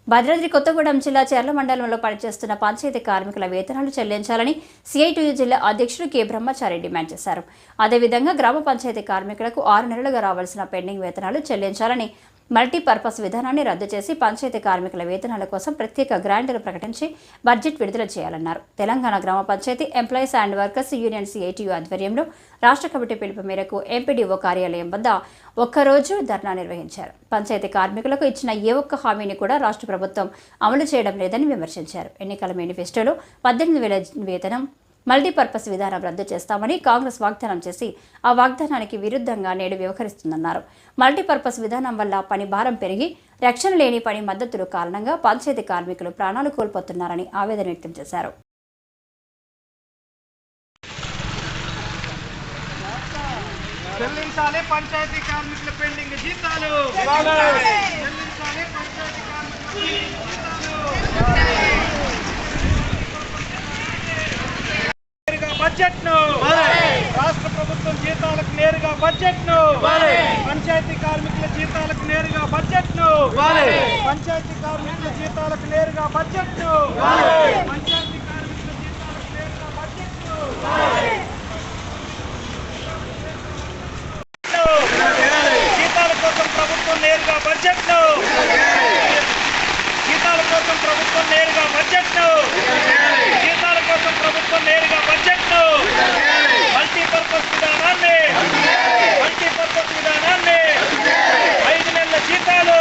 భద్రాద్రి కొత్తగూడెం జిల్లా చెర్ల మండలంలో పనిచేస్తున్న పంచాయతీ కార్మికుల వేతనాలు చెల్లించాలని సిఐటియు జిల్లా అధ్యక్షుడు కె బ్రహ్మచారి డిమాండ్ చేశారు. అదేవిధంగా గ్రామ పంచాయతీ కార్మికులకు 6 నెలలుగా రావాల్సిన పెండింగ్ వేతనాలు చెల్లించాలని, మల్టీపర్పస్ విధానాన్ని రద్దు చేసి పంచాయతీ కార్మికుల వేతనాల కోసం ప్రత్యేక గ్రాంట్ను ప్రకటించి బడ్జెట్ విడుదల చేయాలన్నారు. తెలంగాణ గ్రామ పంచాయతీ employees and workers union CITU ఆధ్వర్యంలో రాష్ట్ర కమిటీ పిలుపు మేరకు ఎంపీడీఓ కార్యాలయం వద్ద ఒక్కరోజు ధర్నా నిర్వహించారు. పంచాయతీ కార్మికులకు ఇచ్చిన ఏ ఒక్క హామీని కూడా రాష్ట్ర ప్రభుత్వం అమలు చేయడం లేదని విమర్శించారు. ఎన్నికల మేనిఫెస్టోలో 18,000 వేతనం, మల్టీపర్పస్ విధానం రద్దు చేస్తామని కాంగ్రెస్ వాగ్దానం చేసి ఆ వాగ్దానానికి విరుద్ధంగా నేడు వ్యవహరిస్తుందన్నారు. మల్టీపర్పస్ విధానం వల్ల పని భారం పెరిగి రక్షణ లేని పని మద్దతుల కారణంగా పంచాయతీ కార్మికులు ప్రాణాలు కోల్పోతున్నారని ఆవేదన వ్యక్తం చేశారు. చెల్లించాలి పంచాయతీ కార్మికుల పెండింగ్ జీతాలు, చెల్లించాలి పంచాయతీ కార్మికుల బడ్జెట్ను, రాష్ట్ర ప్రభుత్వం జీతాలకు నేరుగా బడ్జెట్ను, పంచాయతీ కార్మికుల జీతాలకు నేరుగా బడ్జెట్ను, పంచాయతీ కార్మికుల జీతాలకు నేరుగా బడ్జెట్ను, పంచాయతీ కార్మికుల జీతాలకు నేరుగా బడ్జెట్ను, జీతాల కోసం ప్రభుత్వం నేరుగా బడ్జెట్ను, జీతాల కోసం ప్రభుత్వం నేరుగా బడ్జెట్ను, జీతాల కోసం ప్రభుత్వం నేరుగా బడ్జెట్ను, మల్టీపర్పస్ విధానాన్ని 5 నెలల జీతాలు